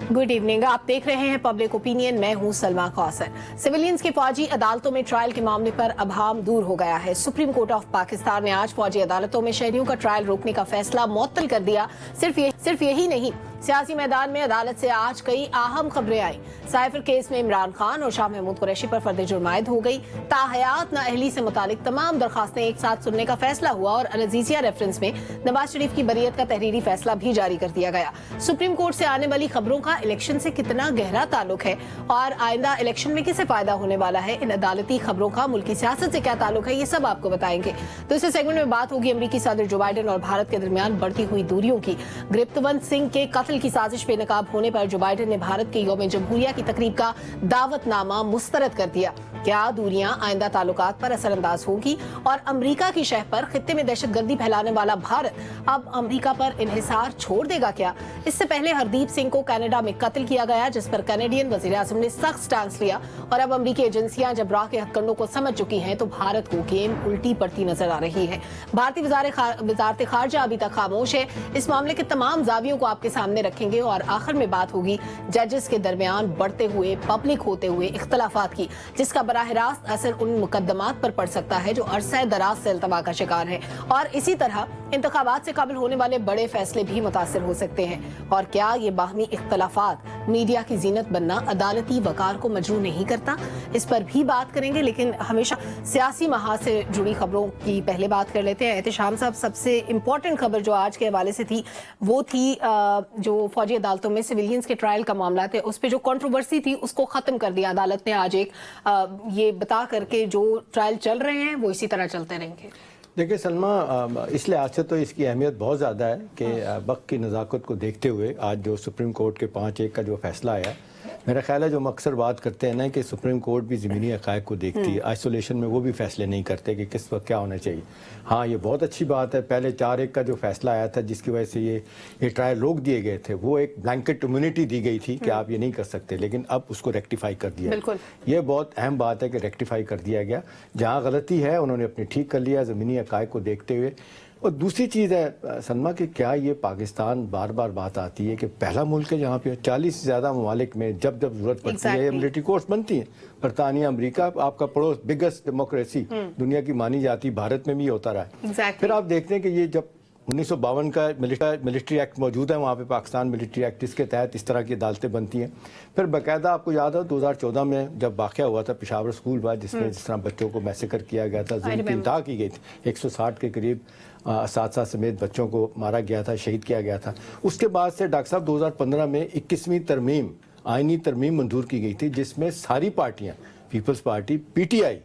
Good evening. आप देख रहे हैं पब्लिक ओपिनियन। मैं हूं सलमा कौसर। सिविलियंस की फौजी अदालतों में ट्रायल के मामले पर अभाम दूर हो गया है। सुप्रीम कोर्ट ऑफ पाकिस्तान ने आज फौजी अदालतों में शहरियों का ट्रायल रोकने का फैसला मुअत्तल कर दिया। सिर्फ यही नहीं, सियासी मैदान में अदालत से आज कई अहम खबरें आई। साइफर केस में इमरान खान और शाह महमूद कुरैशी पर फर्द जुर्म आयद हो गई। ताहयात नाअहली से मुतालिक तमाम दरखास्तें एक साथ सुनने का फैसला हुआ और अल-अज़ीज़िया रेफरेंस में नवाज शरीफ की बरियत का तहरीरी फैसला भी जारी कर दिया गया। सुप्रीम कोर्ट से आने वाली खबरों का इलेक्शन से कितना गहरा ताल्लुक है और आइंदा इलेक्शन में किसे फायदा होने वाला है, इन अदालती खबरों का मुल्की सियासत से क्या ताल्लुक है, ये सब आपको बताएंगे। दूसरे सेगमेंट में बात होगी अमेरिकी सदर जो बाइडेन और भारत के दरमियान बढ़ती हुई दूरियों की। गिरफ्तवंत सिंह के कत्ल की साजिश बेनकाब होने पर जो बाइडेन ने भारत के यौम जमहूरिया की तकरीब का दावतनामा मुस्तरद कर दिया। क्या दूरियां आइंदा ताल्लुकात पर असरअंदाज होगी और अमेरिका की शह पर खित्ते में दहशतगर्दी फैलाने वाला भारत अब अमेरिका पर इन्हिसार छोड़ देगा क्या? इससे पहले हरदीप सिंह को कनाडा में कत्ल किया गया, जिस पर कैनेडियन वज़ीर आज़म ने सख्त स्टैंस लिया और अब अमेरिकी एजेंसियां जब राह के हथकंडों को समझ चुकी हैं तो भारत को गेम उल्टी पड़ती नजर आ रही है। भारतीय वज़ारत खारजा अभी तक खामोश है। इस मामले के तमाम जावियों को आपके सामने रखेंगे और आखिर में बात होगी जजेस के दरमियान बढ़ते हुए पब्लिक होते हुए इख्तलाफात की, जिसका बराह रास्त असर उन मुकदमात पर पड़ सकता है जो अरसा दराज से अल्तवा का शिकार है। और इसी तरह इंतखाबात से काबिल होने वाले बड़े फैसले भी मुतासिर हो सकते हैं। और क्या ये बाहमी इख्तलाफात मीडिया की जीनत बनना अदालती वकार को मजरू नहीं करता? इस पर भी बात करेंगे, लेकिन हमेशा सियासी महाज से जुड़ी खबरों की पहले बात कर लेते हैं। एहतिशाम साहब, सबसे इम्पोर्टेंट खबर जो आज के हवाले से थी वो थी जो फौजी अदालतों में सिविलियंस के ट्रायल का मामला थे, उस पर जो कंट्रोवर्सी थी उसको ख़त्म कर दिया अदालत ने आज एक ये बता करके जो ट्रायल चल रहे हैं वो इसी तरह चलते रहेंगे। देखिए सलमा, इस लिहाज से तो इसकी अहमियत बहुत ज़्यादा है कि वक्त की नज़ाकत को देखते हुए आज जो सुप्रीम कोर्ट के 5-1 का जो फैसला आया, मेरा ख्याल है जो हम अक्सर बात करते हैं ना कि सुप्रीम कोर्ट भी ज़मीनी हक़ाइक़ को देखती है, आइसोलेशन में वो भी फैसले नहीं करते कि किस वक्त क्या होना चाहिए। हाँ, ये बहुत अच्छी बात है। पहले 4-1 का जो फैसला आया था जिसकी वजह से ये ट्रायल रोक दिए गए थे, वो एक ब्लैंकेट इम्यूनिटी दी गई थी कि आप ये नहीं कर सकते, लेकिन अब उसको रेक्टिफाई कर दिया। ये बहुत अहम बात है कि रेक्टिफाई कर दिया गया। जहाँ गलती है उन्होंने अपनी ठीक कर लिया ज़मीनी हक़ाइक़ को देखते हुए। और दूसरी चीज़ है सलमा कि क्या ये पाकिस्तान बार बार बात आती है कि पहला मुल्क है जहाँ पे 40 से ज़्यादा ममालिक में जब ज़रूरत पड़ती है मिलिट्री कोर्ट्स बनती हैं। बरतानिया, अमेरिका आपका पड़ोस, बिगेस्ट डेमोक्रेसी दुनिया की मानी जाती, भारत में भी होता रहा है। फिर आप देखते हैं कि ये जब 1952 का मिलिट्री एक्ट मौजूद है, वहाँ पे पाकिस्तान मिलिट्री एक्ट, इसके तहत इस तरह की अदालतें बनती हैं। फिर बाकायदा आपको याद है 2014 में जब वाक़या हुआ था पेशावर स्कूल बाद, जिसमें जिस तरह बच्चों को मैसेकर किया गया था, जुल्म की इंतहा की गई थी, 160 के करीब साथ समेत बच्चों को मारा गया था, शहीद किया गया था। उसके बाद से डॉक्टर साहब 2015 में 21वीं तरमीम, आइनी तरमीम मंजूर की गई थी, जिसमें सारी पार्टियाँ, पीपल्स पार्टी, पीटीआई,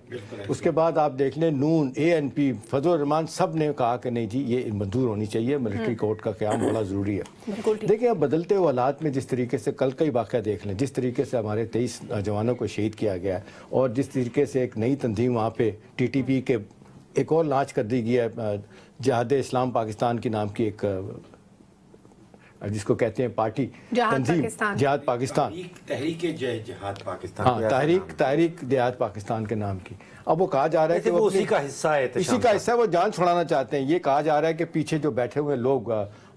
उसके बाद आप देख लें नून, एएनपी, फजल रहमान, सब ने कहा कि नहीं जी ये मंजूर होनी चाहिए, मिलिट्री कोर्ट का क़याम बड़ा ज़रूरी है। देखिए अब बदलते हुए हालात में जिस तरीके से कल का ही वाक़या देख लें, जिस तरीके से हमारे 23 जवानों को शहीद किया गया और जिस तरीके से एक नई तंजीम वहाँ पे टीटीपी के एक और लॉन्च कर दी गई है, जिहाद इस्लाम पाकिस्तान की नाम की एक जिसको कहते हैं पार्टी तंजीम, जिहाद पाकिस्तान, तहरीक जिहाद पाकिस्तान, हाँ तहरीक जिहाद पाकिस्तान के नाम की। अब वो कहा जा रहा है कि वो उसी का हिस्सा है, इसी का हिस्सा है, वो जान छुड़ाना चाहते हैं। ये कहा जा रहा है कि पीछे जो बैठे हुए लोग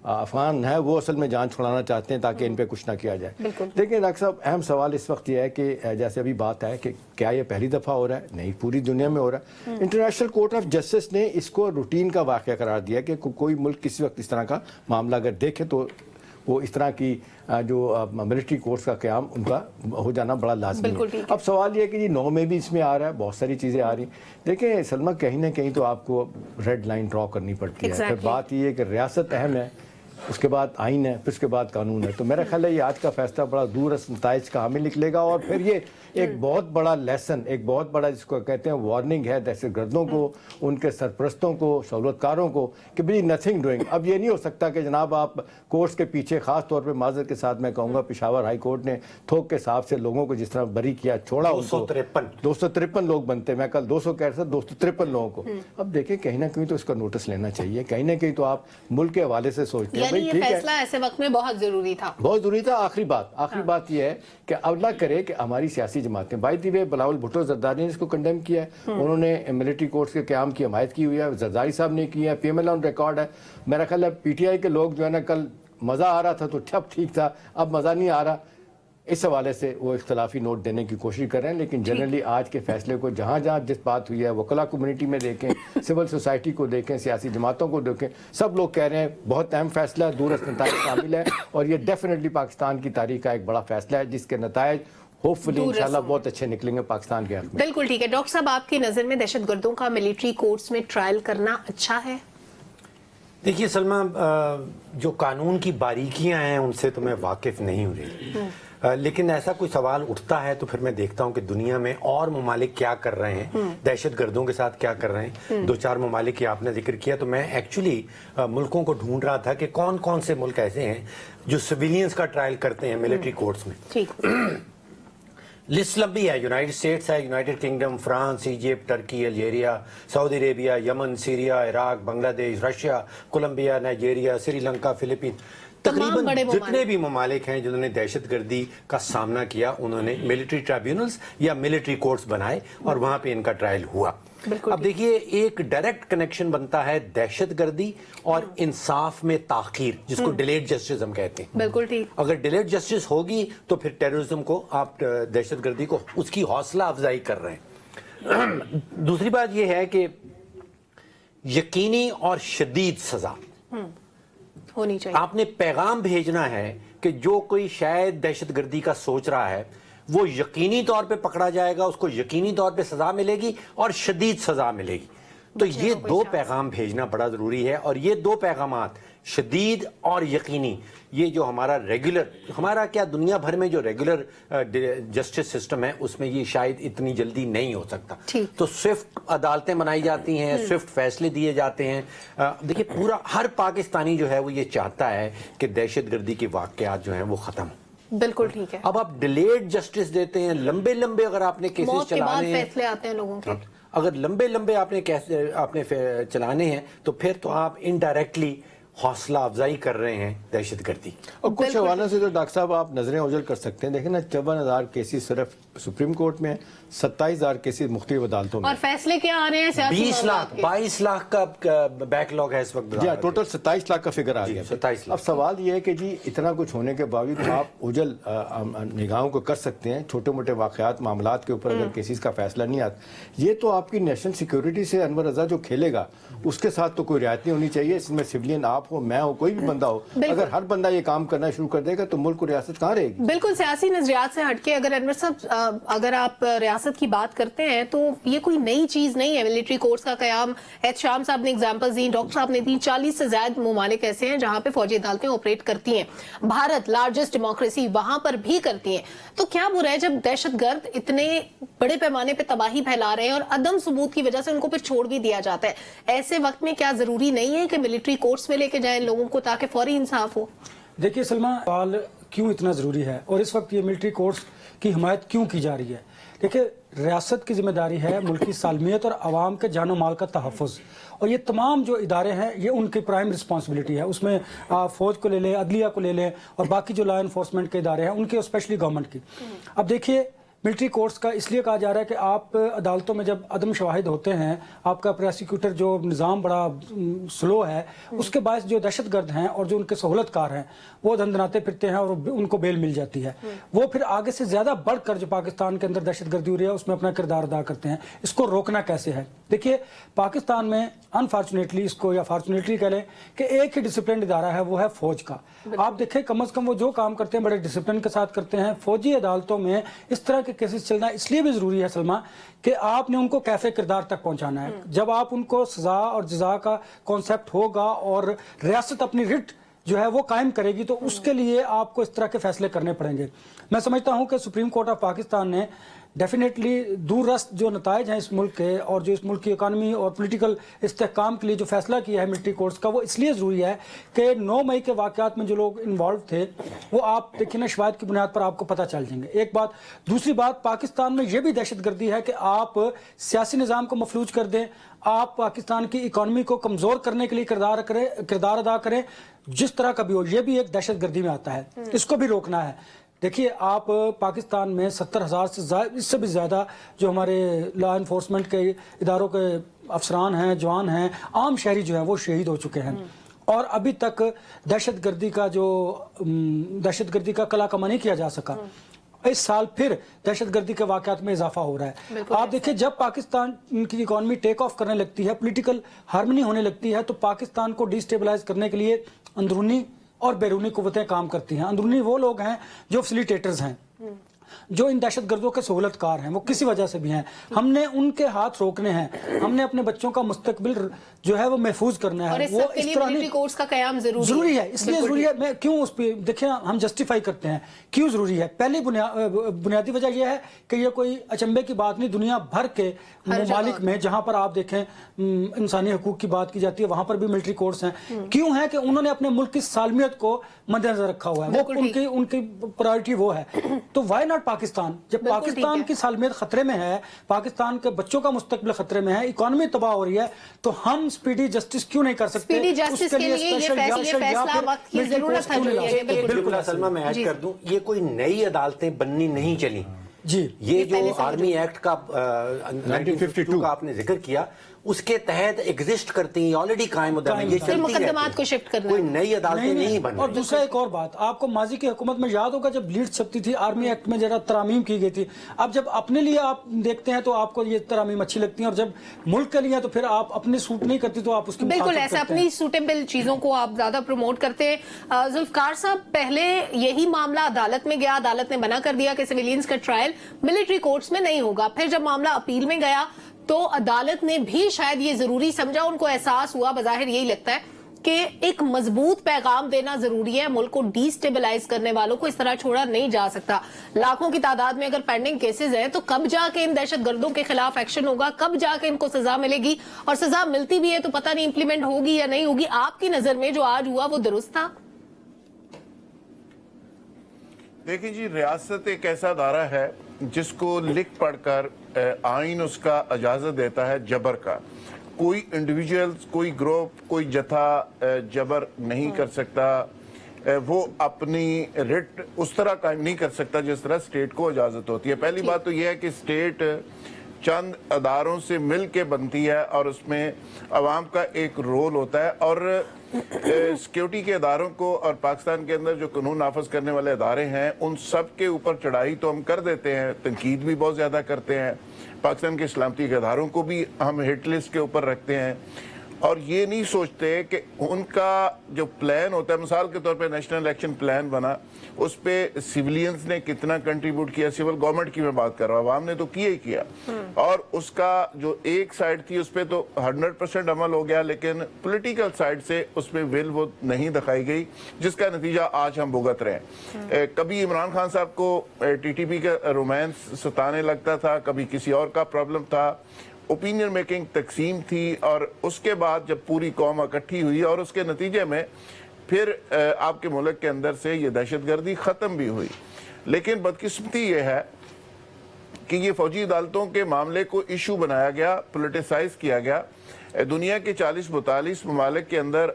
अफगान है वो असल में जान छुड़ाना चाहते हैं ताकि इन पे कुछ ना किया जाए। देखिए डॉक्टर साहब, अहम सवाल इस वक्त ये है कि जैसे अभी बात है कि क्या ये पहली दफ़ा हो रहा है? नहीं, पूरी दुनिया में हो रहा है। इंटरनेशनल कोर्ट ऑफ जस्टिस ने इसको रूटीन का वाक़या करार दिया कि कोई मुल्क किसी वक्त इस तरह का मामला अगर देखे तो वो इस तरह की जो मिलिट्री कोर्ट्स का क़याम उनका हो जाना बड़ा लाज़मी है। अब सवाल ये है कि जी 9 में भी इसमें आ रहा है, बहुत सारी चीज़ें आ रही। देखिए सलमा, कहीं ना कहीं तो आपको रेड लाइन ड्रॉ करनी पड़ती है। फिर बात ये है कि रियासत अहम है, उसके बाद आइन है, फिर उसके बाद कानून है। तो मेरा ख्याल है ये आज का फैसला बड़ा दूरस नताइज का हमें निकलेगा और फिर ये एक बहुत बड़ा लेसन, एक बहुत बड़ा जिसको कहते हैं वार्निंग है दहशतगर्दों को, उनके सरपरस्तों को, सहूलतकारों को कि भाई नथिंग डूइंग। अब ये नहीं हो सकता कि जनाब आप कोर्ट्स के पीछे, ख़ास तौर पर माजरत के साथ मैं कहूँगा पेशावर हाई कोर्ट ने थोक के हिसाब से लोगों को जिस तरह बरी किया, छोड़ा, 253 लोग बनते, मैं कल 200 कह रहा था, 253 लोगों को। अब देखें कहीं ना कहीं तो इसका नोटिस लेना चाहिए, कहीं ना कहीं तो आप मुल्क के हवाले से सोचते हैं ये फैसला ऐसे वक्त में बहुत जरूरी था, बहुत जरूरी था। आखिरी बात यह है कि अल्लाह करे कि हमारी सियासी जमातें, बाई दी वे बिलावल भुट्टो जरदारी ने इसको कंडेम किया है, उन्होंने मिलिट्री कोर्ट्स के क़याम की हमायत की हुई है, जरदारी साहब ने की है, पीएमएल ऑन रिकॉर्ड है। मेरा ख्याल है पीटीआई के लोग जो है ना, कल मज़ा आ रहा था तो ठीक था, अब मज़ा नहीं आ रहा। اس حوالے سے وہ اختلافی نوٹ دینے کی کوشش کر رہے ہیں. لیکن جنرلی آج کے فیصلے کو جہاں جہاں جس بات ہوئی ہے وکلا کمیونٹی میں دیکھیں, سول سوسائٹی کو دیکھیں, سیاسی جماعتوں کو دیکھیں, سب لوگ کہہ رہے ہیں بہت اہم فیصلہ ہے, دورست نتائج شامل ہے, اور یہ ڈیفینیٹلی پاکستان کی تاریخ کا ایک بڑا فیصلہ ہے جس کے نتائج ہوپ فلی انشاءاللہ بہت اچھے نکلیں گے پاکستان کے حق میں. بالکل ٹھیک ہے. ڈاکٹر صاحب, آپ کی نظر میں دہشت گردوں کا ملٹری کورٹس میں ٹرائل کرنا اچھا ہے؟ دیکھیے سلمہ, جو قانون کی باریکیاں ہیں ان سے تو میں واقف نہیں ہو رہی, لیکن ایسا کوئی سوال اٹھتا ہے تو پھر میں دیکھتا ہوں کہ دنیا میں اور ممالک کیا کر رہے ہیں, دہشت گردوں کے ساتھ کیا کر رہے ہیں. 2-4 ممالک کی آپ نے ذکر کیا, تو میں ایکچولی ملکوں کو ڈھونڈ رہا تھا کہ کون کون سے ملک ایسے ہیں جو سویلینز کا ٹرائل کرتے ہیں ملٹری کورٹس میں. ٹھیک, لسٹ لمبی ہے. یونائٹڈ اسٹیٹس ہے, United Kingdom, France, Egypt, Turkey, Algeria, Saudi Arabia, Yemen, Syria, Iraq, Bangladesh, Russia, Colombia, Nigeria, Sri Lanka, Philippines, تقریباً جتنے بھی ممالک ہیں جنہوں نے دہشت گردی کا سامنا کیا انہوں نے ملٹری ٹرائبیونلز یا ملٹری کورٹس بنائے اور وہاں پہ ان کا ٹرائل ہوا. اب دیکھیے, ایک ڈائریکٹ کنیکشن بنتا ہے دہشت گردی اور انصاف میں تاخیر, جس کو ڈیلیڈ جسٹس ہم کہتے ہیں. بالکل ٹھیک. اگر ڈیلیڈ جسٹس ہوگی تو پھر ٹیررزم کو آپ, دہشت گردی کو, اس کی حوصلہ افزائی کر رہے ہیں. دوسری بات یہ ہے کہ یقینی اور شدید سزا ہونی چاہیے. آپ نے پیغام بھیجنا ہے کہ جو کوئی شاید دہشت گردی کا سوچ رہا ہے وہ یقینی طور پہ پکڑا جائے گا, اس کو یقینی طور پہ سزا ملے گی اور شدید سزا ملے گی. تو یہ 2 پیغام بھیجنا بڑا ضروری ہے, اور یہ 2 پیغامات شدید اور یقینی, یہ جو ہمارا ریگولر, ہمارا کیا دنیا بھر میں جو ریگولر جسٹس سسٹم ہے اس میں یہ شاید اتنی جلدی نہیں ہو سکتا. تو سوئفٹ عدالتیں بنائی جاتی ہیں, سوئفٹ فیصلے دیے جاتے ہیں. دیکھیے, پورا ہر پاکستانی جو ہے وہ یہ چاہتا ہے کہ دہشت گردی کے واقعات جو ہیں وہ ختم ہوں. بالکل ٹھیک ہے. اب آپ ڈیلیڈ جسٹس دیتے ہیں, لمبے لمبے اگر آپ نے کیسز چلانے ہیں, فیصلے آتے ہیں لوگوں کے, اگر لمبے لمبے آپ نے چلانے ہیں تو پھر تو آپ انڈائریکٹلی حوصلہ افزائی کر رہے ہیں دہشت گردی. اور کچھ حوالوں سے تو ڈاکٹر صاحب آپ نظریں اوجھل کر سکتے ہیں. دیکھیں نا, 54,000 کیسز صرف سپریم کورٹ میں, 27,000 کیسز مختلف عدالتوں میں, اور فیصلے کیا آ رہے ہیں 20 لاکھ 22 لاکھ کا بیک لاگ ہے اس وقت. جی ٹوٹل 27 لاکھ کا فگر آ گیا. 27 لاکھ. اب سوال یہ ہے کہ جی اتنا کچھ ہونے کے باوجود آپ اوجھل نگاہوں کو کر سکتے ہیں, چھوٹے موٹے واقعات معاملات کے اوپر اگر کیسز کا فیصلہ نہیں آتا, یہ تو آپ کی نیشنل سیکیورٹی سے انور رضا جو کھیلے گا اس کے ساتھ تو کوئی رعایت نہیں ہونی چاہیے. اس میں سویلین آپ ہو, میں ہو, کوئی بھی بندہ ہو, اگر ہر بندہ یہ کام کرنا شروع کر دے گا تو ملک کو ریاست کہاں رہے گی؟ بالکل سیاسی نظریات سے ہٹ کے اگر انور صاحب, اگر آپ ریاست کی بات کرتے ہیں تو یہ کوئی نئی چیز نہیں ہے ملٹری کورٹس کا قیام. ایچ شام صاحب نے اگزامپل دی, ڈاکٹر صاحب نے دی, 40 سے زائد ممالک ایسے ہیں جہاں پہ فوجی عدالتیں آپریٹ کرتی ہیں. بھارت لارجسٹ ڈیموکریسی, وہاں پر بھی کرتی ہیں. تو کیا برا ہے جب دہشت گرد اتنے بڑے پیمانے پہ تباہی پھیلا رہے ہیں اور عدم ثبوت کی وجہ سے ان کو پھر چھوڑ بھی دیا جاتا ہے, ایسے وقت میں کیا ضروری نہیں ہے کہ ملٹری کورٹس میں لے کے جائیں لوگوں کو تاکہ فوری انصاف ہو؟ دیکھیے سلمہ, سوال کیوں اتنا ضروری ہے اور اس وقت یہ ملٹری کورٹس کی حمایت کیوں کی جا رہی ہے؟ دیکھیں, ریاست کی ذمہ داری ہے ملک کی سالمیت اور عوام کے جان و مال کا تحفظ, اور یہ تمام جو ادارے ہیں یہ ان کی پرائم رسپانسبلٹی ہے. اس میں فوج کو لے لیں, عدلیہ کو لے لیں, اور باقی جو لا انفورسمنٹ کے ادارے ہیں ان کی, اسپیشلی گورنمنٹ کی. اب دیکھیے, ملٹری کورٹس کا اس لیے کہا جا رہا ہے کہ آپ عدالتوں میں جب عدم شواہد ہوتے ہیں, آپ کا پروسیکیوٹر جو نظام بڑا سلو ہے, اس کے باعث جو دہشت گرد ہیں اور جو ان کے سہولت کار ہیں وہ دھندناتے پھرتے ہیں اور ان کو بیل مل جاتی ہے. وہ پھر آگے سے زیادہ بڑھ کر جو پاکستان کے اندر دہشت گردی ہو رہی ہے اس میں اپنا کردار ادا کرتے ہیں. اس کو روکنا کیسے ہے؟ دیکھیے, پاکستان میں انفارچونیٹلی, اس کو یا فارچونیٹلی کہہ لیں, کہ ایک ہی ڈسپلنڈ ادارہ ہے, وہ ہے فوج کا. آپ دیکھیں, کم از کم وہ جو کام کرتے ہیں بڑے ڈسپلن کے ساتھ کرتے ہیں. فوجی عدالتوں میں اس طرح کے کیسز چلنا اس لیے بھی ضروری ہے سلمہ کہ آپ نے ان کو کیفے کردار تک پہنچانا ہے. جب آپ ان کو سزا اور جزا کا کانسیپٹ ہوگا اور ریاست اپنی رٹ جو ہے وہ قائم کرے گی, تو اس کے لیے آپ کو اس طرح کے فیصلے کرنے پڑیں گے. میں سمجھتا ہوں کہ سپریم کورٹ آف پاکستان نے ڈیفینیٹلی دور رست جو نتائج ہیں اس ملک کے اور جو اس ملک کی اکانومی اور پولیٹیکل استحکام کے لیے جو فیصلہ کیا ہے ملٹری کورٹس کا, وہ اس لیے ضروری ہے کہ 9 مئی کے واقعات میں جو لوگ انوالو تھے وہ آپ دیکھیں نا, شواہد کی بنیاد پر آپ کو پتہ چل جائیں گے. ایک بات. دوسری بات, پاکستان میں یہ بھی دہشت گردی ہے کہ آپ سیاسی نظام کو مفلوج کر دیں, آپ پاکستان کی اکانومی کو کمزور کرنے کے لیے کردار ادا کریں, جس طرح کا بھی ہو, یہ بھی ایک دہشت گردی میں آتا ہے. اس کو بھی روکنا ہے. دیکھیے, آپ پاکستان میں 70,000 سے زائد, اس سے بھی زیادہ جو ہمارے لا انفورسمنٹ کے اداروں کے افسران ہیں, جوان ہیں, عام شہری جو ہیں وہ شہید ہو چکے ہیں. اور ابھی تک دہشت گردی کا کلا کما نہیں کیا جا سکا. इस साल फिर दहशतगर्दी के वाकयात में इजाफा हो रहा है। आप देखिए, जब पाकिस्तान की इकोनॉमी टेक ऑफ करने लगती है, पॉलिटिकल हार्मनी होने लगती है, तो पाकिस्तान को डिस्टेबलाइज करने के लिए अंदरूनी और बैरूनी कुव्वतें काम करती हैं। अंदरूनी वो लोग हैं जो फैसिलिटेटर्स हैं, जो इन दहशतगर्दों के सहूलतकार हैं, वो किसी वजह से भी हैं। हमने उनके हाथ रोकने हैं, हमने अपने बच्चों का मुस्तकबिल जो है वो महफूज करना और है। इस वो सब के लिए मिलिट्री कोर्स का कयाम जरूरी है, इसलिए जरूरी है। मैं क्यों उस पे देखिए, हम जस्टिफाई करते हैं क्यों जरूरी है। पहली बुनियादी वजह यह है कि ये कोई अचंभे की बात नहीं, दुनिया भर के ममालिक में जहां पर आप देखें इंसानी हकूक की बात की जाती है, वहां पर भी मिलिट्री कोर्स हैं। क्यों है कि उन्होंने अपने मुल्क की सालमियत को मद्देनजर रखा हुआ है, वो उनकी प्रायोरिटी वो है। तो वाई नॉट पाकिस्तान? जब पाकिस्तान की सालमियत खतरे में है, पाकिस्तान के बच्चों का मुस्तकबिल खतरे में है, इकोनॉमी तबाह हो रही है, तो हम स्पीडी जस्टिस क्यों नहीं कर सकते? स्पीडी जस्टिस के लिए ये फैसला वक्त की जरूरत है। बिल्कुल सलमा, मैं ऐड कर दूं, ये कोई नई अदालतें बननी नहीं चली जी। ये जो आर्मी एक्ट का 1952 का आपने जिक्र किया, उसके तहत एग्जिस्ट करती हैं, ऑलरेडी कायम होता है, ये चलती मुकदमात को शिफ्ट करना, कोई नई अदालतें नहीं बन रही। और दूसरा एक और बात, आपको माजी की हुकूमत में याद होगा जब लीड छपती थी, आर्मी एक्ट में जरा तरामीम की गई थी। अब जब अपने लिए आप देखते हैं तो आपको ये तरामीम अच्छी लगती है, और जब मुल्क के लिए तो फिर आप अपने सूट नहीं करती तो आप उसकी बिल्कुल ऐसा अपनी सूटेबल चीजों को आप ज्यादा प्रमोट करते हैं। जुल्फकार साहब, पहले यही मामला अदालत में गया, अदालत ने मना कर दिया कि सिविलियंस का ट्रायल मिलिट्री कोर्ट्स में नहीं होगा। फिर जब मामला अपील में गया तो अदालत ने भी शायद ये जरूरी समझा, उनको एहसास हुआ, बज़ाहिर यही लगता है कि एक मजबूत पैगाम देना जरूरी है, मुल्क को डिस्टेबलाइज करने वालों को इस तरह छोड़ा नहीं जा सकता। लाखों की तादाद में अगर पेंडिंग केसेस हैं तो कब जाके इन दहशतगर्दों के खिलाफ एक्शन होगा, कब जाके इनको सजा मिलेगी, और सजा मिलती भी है तो पता नहीं इंप्लीमेंट होगी या नहीं होगी। आपकी नजर में जो आज हुआ वो दुरुस्त था? देखिए जी, रियासत एक ऐसा अदारा है जिसको लिख पढ़कर आइन उसका इजाजत देता है जबर का। कोई इंडिविजुअल्स, कोई ग्रुप, कोई जथा जबर नहीं कर सकता, वो अपनी रिट उस तरह कायम नहीं कर सकता जिस तरह स्टेट को इजाजत होती है। पहली बात तो यह है कि स्टेट चंद अदारों से मिल के बनती है और उसमें अवाम का एक रोल होता है, और सिक्योरिटी के इदारों को और पाकिस्तान के अंदर जो कानून नाफज करने वाले इदारे हैं उन सब के ऊपर चढ़ाई तो हम कर देते हैं, तनकीद भी बहुत ज़्यादा करते हैं। पाकिस्तान के सलामती के इदारों को भी हम हिट लिस्ट के ऊपर रखते हैं, और ये नहीं सोचते कि उनका जो प्लान होता है, मिसाल के तौर पे नेशनल एक्शन प्लान बना, उस पे सिविलियंस ने कितना कंट्रीब्यूट किया। सिविल गवर्नमेंट की मैं बात कर रहा हूँ, आवाम ने तो किया ही किया, और उसका जो एक साइड थी उस पे तो 100% अमल हो गया, लेकिन पॉलिटिकल साइड से उसमें विल वो नहीं दिखाई गई, जिसका नतीजा आज हम भुगत रहे हैं। कभी इमरान खान साहब को TTP का रोमांस सताने लगता था, कभी किसी और का प्रॉब्लम था, ओपिनियन मेकिंग तकसीम थी, और उसके बाद जब पूरी कौम इकट्ठी हुई और उसके नतीजे में फिर आपके मुल्क के अंदर से ये दहशतगर्दी ख़त्म भी हुई। लेकिन बदकिस्मती ये है कि ये फौजी अदालतों के मामले को इशू बनाया गया, पोलिटिसाइज किया गया। दुनिया के 40-42 ममालिक के अंदर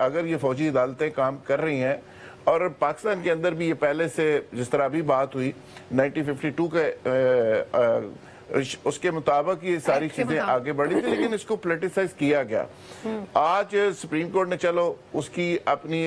अगर ये फौजी अदालतें काम कर रही हैं, और पाकिस्तान के अंदर भी ये पहले से जिस तरह अभी बात हुई 1952 के उसके मुताबिक ये सारी चीजें आगे बढ़ी थी, लेकिन इसको पोलिटिसाइज किया गया। आज सुप्रीम कोर्ट ने चलो उसकी अपनी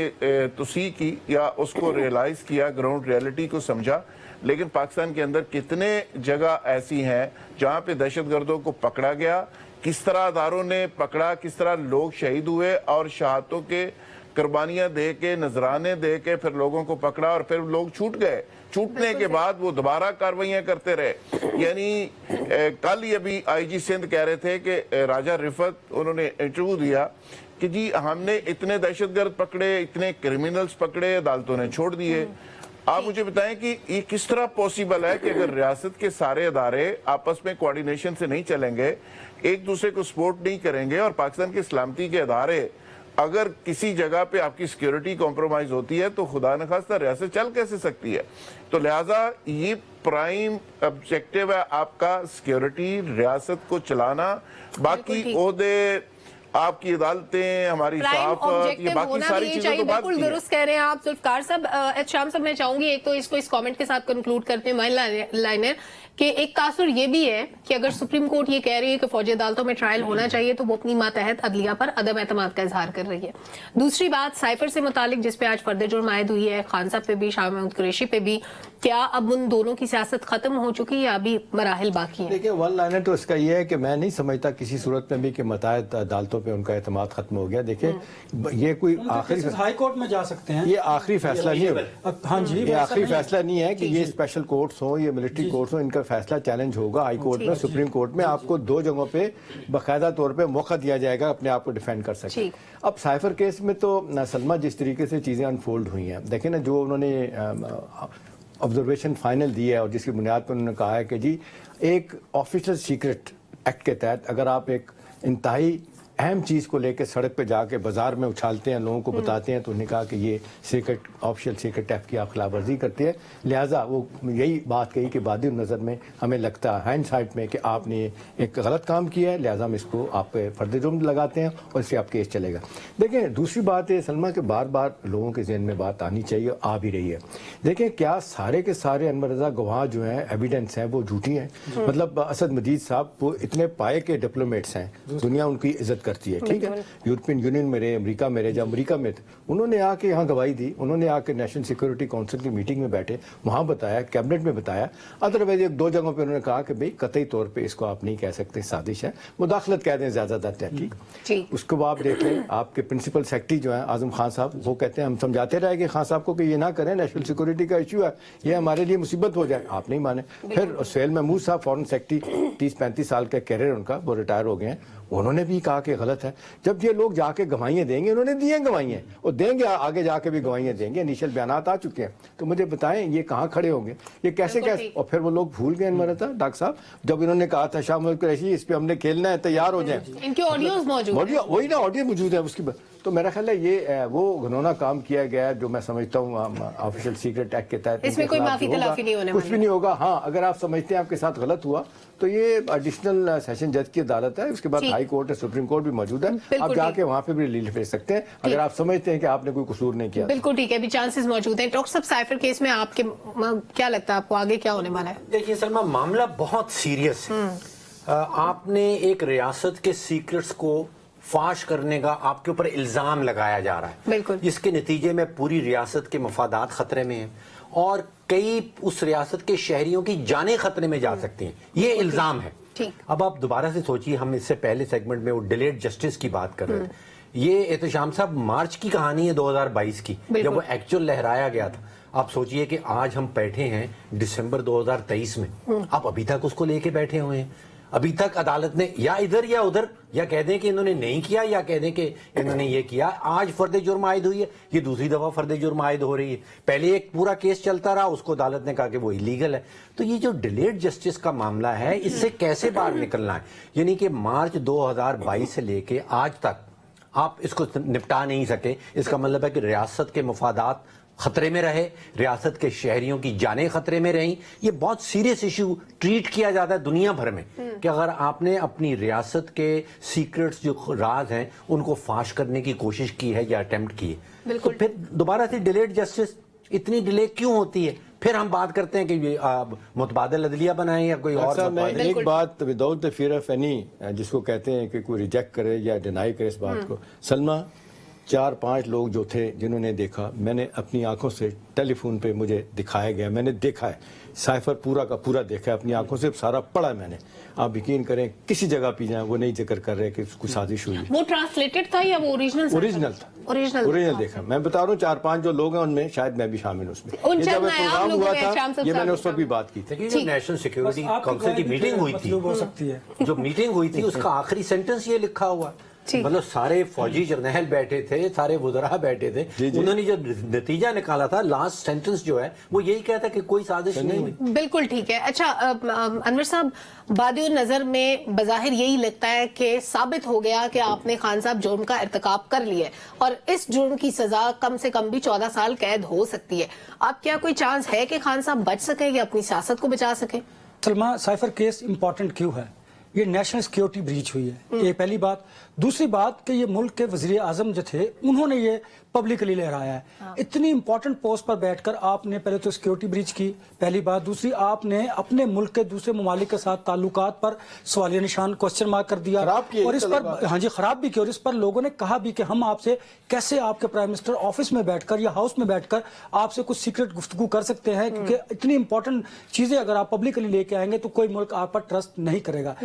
तुसी की या उसको रियलाइज किया, ग्राउंड रियलिटी को समझा, लेकिन पाकिस्तान के अंदर कितने जगह ऐसी हैं जहां पे दहशतगर्दों को पकड़ा गया, किस तरह अदारों ने पकड़ा, किस तरह लोग शहीद हुए, और शहादतों के कुर्बानियां दे के, नजराने दे के फिर लोगों को पकड़ा, और फिर लोग छूट गए। छूटने के बाद वो दोबारा कार्रवाइयां करते रहे। यानी कल ही अभी IG सिंध कह रहे थे कि राजा रिफत, उन्होंने इंटरव्यू दिया कि जी हमने इतने दहशतगर्द पकड़े, इतने क्रिमिनल्स पकड़े, अदालतों ने छोड़ दिए। आप मुझे बताएं कि ये किस तरह पॉसिबल है कि अगर रियासत के सारे अदारे आपस में कोऑर्डिनेशन से नहीं चलेंगे, एक दूसरे को सपोर्ट नहीं करेंगे, और पाकिस्तान के सलामती के अदारे अगर किसी जगह पे आपकी सिक्योरिटी कॉम्प्रोमाइज होती है तो खुदा न खास्ता रियासत चल कैसे सकती है। तो लिहाजा ये प्राइम ऑब्जेक्टिव है आपका, सिक्योरिटी, रियासत को चलाना। बाकी ओहदे, आपकी अदालतें, हमारी सहाफत, ये बाकी सारी चीजें तो बात बिल्कुल दुरुस्त कह रहे हैं आप जुल्फकार साहब। शाम साहब, मैं चाहूंगी एक तो इसको इस कमेंट के साथ कंक्लूड करते हैं, लाइनर کہ ایک تاثر یہ بھی ہے کہ اگر سپریم کورٹ یہ کہہ رہی ہے کہ فوجی عدالتوں میں ٹرائل ہونا چاہیے تو وہ اپنی ماتحت عدلیہ پر عدم اعتماد کا اظہار کر رہی ہے. دوسری بات سائفر سے متعلق جس پہ آج فرد جرم عائد ہوئی ہے، خان صاحب پہ بھی، شاہ محمود قریشی پہ بھی، کیا اب ان دونوں کی سیاست ختم ہو چکی ہے یا ابھی مراحل باقی ہیں؟ دیکھیں ون لائنر تو اس کا یہ ہے کہ میں نہیں سمجھتا کسی صورت میں بھی کہ متعدد عدالتوں پہ ان کا اعتماد ختم ہو گیا. دیکھیں یہ کوئی آخری ہائی کورٹ میں جا سکتے ہیں. یہ آخری فیصلہ نہیں ہے. ہاں جی، یہ آخری فیصلہ نہیں ہے کہ یہ اسپیشل کورٹس ہوں یا ملٹری کورٹس ہوں، ان کا فیصلہ چیلنج ہوگا ہائی کورٹ میں، سپریم کورٹ میں. آپ کو 2 جگہوں پہ باقاعدہ طور پہ موقع دیا جائے گا اپنے آپ کو ڈیفینڈ کر سکے. اب سائفر کیس میں تو سلمہ جس طریقے سے چیزیں انفولڈ ہوئی ہیں، دیکھیں نا جو انہوں نے آبزرویشن فائنل دی ہے اور جس کی بنیاد پر انہوں نے کہا ہے کہ جی ایک آفیشل سیکرٹ ایکٹ کے تحت اگر آپ ایک انتہائی اہم چیز کو لے کے سڑک پہ جا کے بازار میں اچھالتے ہیں، لوگوں کو بتاتے ہیں، تو انہوں نے کہا کہ یہ سیکرٹ آفیشل سیکرٹ ایکٹ کی آپ خلاف ورزی کرتے ہیں. لہٰذا وہ یہی بات کہی کہ بعد نظر میں ہمیں لگتا ہے ہینڈ سائٹ میں کہ آپ نے ایک غلط کام کیا ہے، لہٰذا ہم اس کو آپ پہ فرد جرم لگاتے ہیں اور اس سے آپ کیس چلے گا. دیکھیں دوسری بات ہے سلمہ کہ بار بار لوگوں کے ذہن میں بات آنی چاہیے، آ بھی رہی ہے. دیکھیں کیا سارے کے سارے انور رضا گواہ جو ہیں ایویڈنس ہیں وہ جھوٹی ہیں؟ مطلب اسد مجید صاحب وہ اتنے پائے کے ڈپلومیٹس ہیں، دنیا ان کی عزت کرتی ہے، ٹھیک ہے. یورپین یونین میں رہے، امریکہ میں رہے، جب امریکہ میں تھے انہوں نے آ کے یہاں گواہی دی، انہوں نے آ کے نیشنل سیکورٹی کونسل کی میٹنگ میں بیٹھے، وہاں بتایا، کیبنٹ میں بتایا. ادروائز 1-2 جگہوں پہ انہوں نے کہا کہ بھئی قطعی طور پہ اس کو آپ نہیں کہہ سکتے سازش ہے، مداخلت کہہ دیں زیادہ تر تحقیق. اس کو آپ دیکھ لیں، آپ کے پرنسپل سیکرٹری جو ہیں اعظم خان صاحب، وہ کہتے ہیں ہم سمجھاتے رہے کہ خان صاحب کو کہ یہ نہ کریں، نیشنل سیکورٹی کا ایشو ہے، یہ ہمارے لیے مصیبت ہو جائے. آپ نہیں مانے. پھر سہیل محمود صاحب فارن سیکرٹری، 30-35 سال کا کیریئر ان کا، وہ ریٹائر ہو گئے ہیں، انہوں نے بھی کہا کہ غلط ہے. جب یہ لوگ جا کے گواہیاں دیں گے، انہوں نے دی ہیں گواہیاں اور دیں گے، آگے جا کے بھی گواہیاں دیں گے، انیشل بیانات آ چکے ہیں. تو مجھے بتائیں یہ کہاں کھڑے ہوں گے، یہ کیسے اور پھر وہ لوگ بھول گئے انور رضا ڈاکٹر صاحب جب انہوں نے کہا تھا شاہ محمود قریشی اس پہ ہم نے کھیلنا ہے، تیار ہو جائیں. ان کی آڈیوز موجود ہیں، وہی نا آڈیو موجود ہے اس کی. تو میرا خیال ہے یہ وہ گھنونا کام کیا گیا ہے جو میں سمجھتا ہوں آفیشل سیکرٹ ایکٹ کے تحت اس میں کوئی معافی تلافی نہیں ہونے کچھ بھی نہیں ہوگا. ہاں اگر آپ سمجھتے ہیں آپ کے ساتھ غلط ہوا تو یہ ایڈیشنل سیشن جج کی عدالت ہے، اس کے بعد ہائی کورٹ ہے، سپریم کورٹ بھی موجود ہے، آپ جا کے وہاں پہ بھی ریلیف لے سکتے ہیں اگر آپ سمجھتے ہیں کہ آپ نے کوئی قصور نہیں کیا. بالکل ٹھیک ہے، ابھی چانسز موجود ہیں. ڈاکٹر صاحب سائفر کیس میں آپ کے کیا لگتا ہے آپ کو آگے کیا ہونے والا ہے؟ دیکھیے سلمہ معاملہ بہت سیریس ہے. آپ نے ایک ریاست کے سیکرٹس کو فاش کرنے کا آپ کے اوپر الزام لگایا جا رہا ہے، بالکل، جس کے نتیجے میں پوری ریاست کے مفادات خطرے میں ہیں اور کئی اس ریاست کے شہریوں کی جانیں خطرے میں جا سکتی ہیں. یہ الزام ہے. اب آپ دوبارہ سے سوچئے، ہم اس سے پہلے سیگمنٹ میں وہ ڈیلیڈ جسٹس کی بات کر رہے تھے. یہ احتشام صاحب مارچ کی کہانی ہے 2022 کی، جب وہ ایکچوئل لہرایا گیا تھا. آپ سوچئے کہ آج ہم بیٹھے ہیں دسمبر 2023 میں، آپ ابھی تک اس کو لے کے بیٹھے ہوئے ہیں. ابھی تک عدالت نے یا ادھر یا ادھر، یا کہہ دیں کہ انہوں نے نہیں کیا یا کہہ دیں کہ انہوں نے یہ کیا. آج فرد جرم عائد ہوئی ہے، یہ دوسری دفعہ فرد جرم عائد ہو رہی ہے. پہلے ایک پورا کیس چلتا رہا، اس کو عدالت نے کہا کہ وہ ایلیگل ہے. تو یہ جو ڈیلیڈ جسٹس کا معاملہ ہے، اس سے کیسے باہر نکلنا ہے؟ یعنی کہ مارچ 2022 سے لے کے آج تک آپ اس کو نپٹا نہیں سکے. اس کا مطلب ہے کہ ریاست کے مفادات خطرے میں رہے، ریاست کے شہریوں کی جانیں خطرے میں رہیں. یہ بہت سیریس ایشو ٹریٹ کیا جاتا ہے دنیا بھر میں کہ اگر آپ نے اپنی ریاست کے سیکرٹس جو راز ہیں ان کو فاش کرنے کی کوشش کی ہے یا اٹیمپٹ کی ہے، تو پھر دوبارہ سے ڈیلیڈ جسٹس اتنی ڈیلے کیوں ہوتی ہے؟ پھر ہم بات کرتے ہیں کہ متبادل عدلیہ بنائیں یا کوئی اور. ایک بات without the fear of any, جس کو کہتے ہیں کہ کوئی ریجیکٹ کرے یا ڈینائی کرے اس بات کو، سلمہ 4-5 لوگ جو تھے جنہوں نے دیکھا، میں نے اپنی آنکھوں سے ٹیلی فون پہ مجھے دکھایا گیا، میں نے دیکھا ہے سائفر پورا کا پورا دیکھا ہے اپنی آنکھوں سے، سارا پڑھا ہے میں نے. آپ یقین کریں کسی جگہ پہ جائیں وہ نہیں ذکر کر رہے کہ کوئی سازش ہوئی. وہ ٹرانسلیٹڈ تھا یا وہ اوریجنل تھا؟ اوریجنل دیکھا. میں بتا رہا ہوں 4-5 جو لوگ ہیں ان میں شاید میں بھی شامل ہوں اس میں. یہ جب پروگرام ہوا تھا یہ میں نے اس وقت بھی بات کی تھی. جو نیشنل سیکورٹی کونسل کی میٹنگ ہوئی تھی، جو میٹنگ ہوئی تھی، اس کا آخری سینٹنس یہ لکھا ہوا، مطلب سارے فوجی جرنیل بیٹھے تھے، سارے وزراء بیٹھے تھے، انہوں نے جو نتیجہ نکالا تھا لاسٹ سینٹنس جو ہے وہ یہی کہتا ہے کہ کوئی سازش نہیں ہوئی. بالکل ٹھیک ہے. اچھا انور صاحب، بادی نظر میں بظاہر یہی لگتا ہے کہ ثابت ہو گیا کہ آپ نے خان صاحب جرم کا ارتکاب کر لیا ہے اور اس جرم کی سزا کم سے کم بھی 14 سال قید ہو سکتی ہے. اب کیا کوئی چانس ہے کہ خان صاحب بچ سکیں یا اپنی سیاست کو بچا سکیں؟ سلمہ، سائفر کیس امپورٹنٹ کیوں ہے؟ ये नेशनल सिक्योरिटी ब्रीच हुई है, ये पहली बात। दूसरी बात कि ये मुल्क के वजीर आजम जो थे उन्होंने ये पब्लिकली लहराया है। इतनी इंपॉर्टेंट पोस्ट पर बैठकर आपने पहले तो सिक्योरिटी ब्रीच की, पहली बात। दूसरी, आपने अपने मुल्क के दूसरे ममालिक के साथ ताल्लुकात पर सवालिया निशान, क्वेश्चन मार्क कर दिया, और इस पर हाँ जी खराब भी किया, और इस पर लोगों ने कहा भी कि हम आपसे कैसे आपके प्राइम मिनिस्टर ऑफिस में बैठकर या हाउस में बैठकर आपसे कुछ सीक्रेट गुफ्तगू कर सकते हैं, क्योंकि इतनी इंपॉर्टेंट चीजें अगर आप पब्लिकली लेके आएंगे तो कोई मुल्क आप पर ट्रस्ट नहीं करेगा।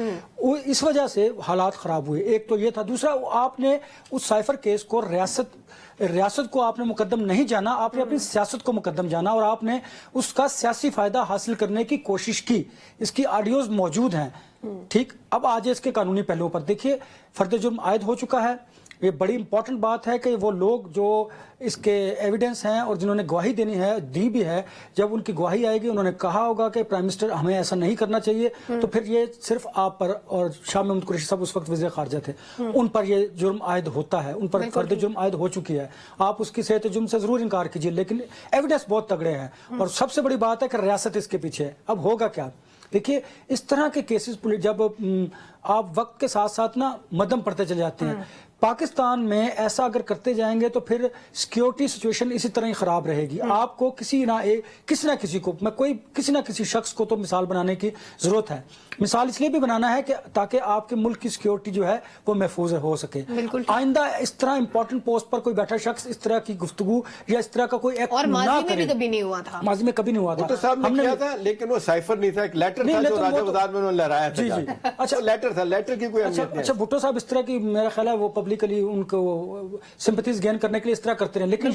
इस वजह से हालात खराब हुए। एक तो ये था। दूसरा, आपने उस साइफर केस को रियासत को आपने मुकद्दम नहीं जाना, आपने अपनी सियासत को मुकद्दम जाना, और आपने उसका सियासी फायदा हासिल करने की कोशिश की। इसकी ऑडियोज मौजूद हैं, ठीक। अब आज इसके कानूनी पहलुओं पर देखिए, फर्द जुर्म आयद हो चुका है। ये बड़ी इंपॉर्टेंट बात है कि वो लोग जो इसके एविडेंस हैं और जिन्होंने गवाही देनी है, दी भी है, जब उनकी गवाही आएगी उन्होंने कहा होगा कि प्राइम मिनिस्टर हमें ऐसा नहीं करना चाहिए, तो फिर ये सिर्फ आप पर, और शाह महमूद कुरैशी साहब उस वक्त वज़ीर ख़ारजा थे, उन पर ये जुर्म आयद होता है, उन पर फर्द जुर्म आयद हो चुकी है। आप उसकी सेहत जुर्म से जरूर इनकार कीजिए, लेकिन एविडेंस बहुत तगड़े हैं। और सबसे बड़ी बात है कि रियासत इसके पीछे है। अब होगा क्या? देखिए, इस तरह के केसेस जब आप वक्त के साथ साथ ना मध्यम पड़ते चले जाते हैं, पाकिस्तान में ऐसा अगर करते जाएंगे तो फिर सिक्योरिटी सिचुएशन इसी तरह ही खराब रहेगी। आपको किसी ना किसी को, मैं कोई किसी ना किसी शख्स को तो मिसाल बनाने की जरूरत है। मिसाल इसलिए भी बनाना है कि ताकि आपके मुल्क की सिक्योरिटी जो है वो महफूज हो सके। आइंदा इस तरह इंपॉर्टेंट पोस्ट पर कोई बैठा शख्स इस तरह की गुफ्तगू या इस तरह का कोई एक्ट और माजी में भी कभी नहीं हुआ था। माजी में कभी नहीं हुआ था। भुट्टो साहब ने किया था, लेकिन वो साइफर नहीं था, एक लेटर था जो राजा बाजार में उन्होंने लहराया था। जी जी, अच्छा, लेटर था, लेटर की कोई अहमियत नहीं। अच्छा, भुट्टो साहब इस तरह की, मेरा ख्याल है वो पब्लिकली उनको सिंपैथीज गेन करने के लिए इस तरह करते रहे, लेकिन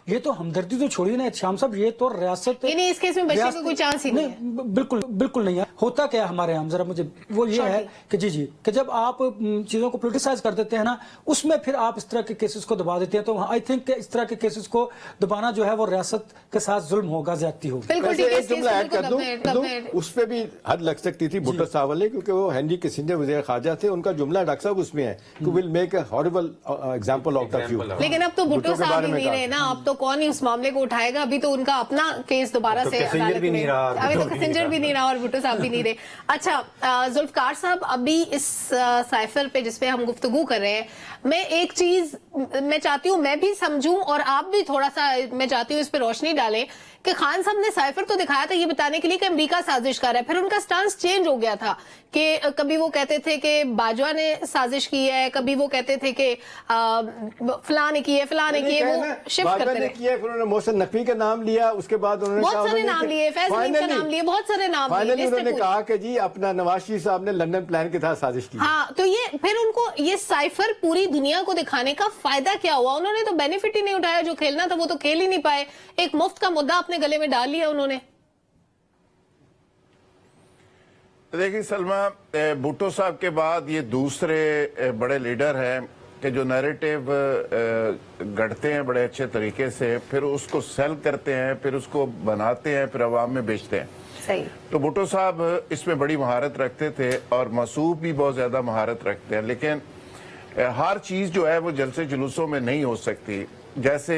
ये तो हमदर्दी तो छोड़िए ना शाम साहब, ये तो रियासत, नहीं, इस केस में बचने का कोई चांस ही नहीं है। बिल्कुल नहीं है। होता क्या है हमारे यहाँ, जरा मुझे वो ये है कि जी कि जब आप चीजों को पोलिटिसाइज कर देते हैं ना, उसमें फिर आप इस तरह के केसेस को दबा देते हैं। तो आई थिंक इस तरह के केसेस को दबाना जो है वो रियासत के साथ जुल्म होगा, ज्यादती होगी। एक जुमला ऐड कर दूं, उस पे भी हद लग सकती थी भुट्टो साहब वाले, क्योंकि वो हेनरी किसिंजर वज़ीर ख़ारजा थे। उनका जुमला डॉक्टर साहब उसमें है कि will make a horrible example of the few. लेकिन अब तो भुट्टो साहब ही नहीं रहे ना, अब तो कौन ही उस मामले को उठाएगा। अभी तो उनका अपना केस दोबारा से अदालत में, अभी तो किसिंजर भी नहीं रहा और भुट्टो साहब भी नहीं रहे। अच्छा, जुल्फकार साहब, अभी इस साइफर पे जिस पे हम गुफ्तगू कर रहे हैं, मैं एक चीज मैं चाहती हूँ मैं भी समझूं और आप भी थोड़ा सा, मैं चाहती हूँ इस पे रोशनी डालें कि खान साहब ने साइफर तो दिखाया था ये बताने के लिए कि अमेरिका साजिश कर रहा है, फिर उनका स्टांस चेंज हो गया था कि कभी वो कहते थे कि बाजवा ने साजिश की है, कभी वो कहते थे कि फलां ने की है, वो शिफ्ट करते रहे। फिर उन्होंने मोहसिन नकवी का नाम लिया, उसके बाद उन्होंने बहुत सारे नाम लिए, फैज अमीन का नाम लिए, बहुत सारे नाम लिए। फाइनली उन्होंने कहा कि जी अपना नवाज शरीफ साहब ने लंदन प्लान के तहत साजिश की। हाँ, तो ये फिर उनको ये साइफर पूरी दुनिया को दिखाने का फायदा क्या हुआ? उन्होंने तो बेनिफिट ही नहीं उठाया, जो खेलना था वो तो खेल ही नहीं पाए। एक मुफ्त का मुद्दा अपने गले में डाल लिया उन्होंने। देखिए सलमा, भुट्टो साहब के बाद ये दूसरे बड़े लीडर हैं कि जो नैरेटिव गढ़ते हैं बड़े अच्छे तरीके से, फिर उसको सेल करते हैं, फिर उसको बनाते हैं, फिर अवाम में बेचते हैं। सही। तो भुट्टो साहब इसमें बड़ी महारत रखते थे और मसूब भी बहुत ज्यादा महारत रखते हैं, लेकिन हर चीज जो है वो जलसे जुलूसों में नहीं हो सकती। जैसे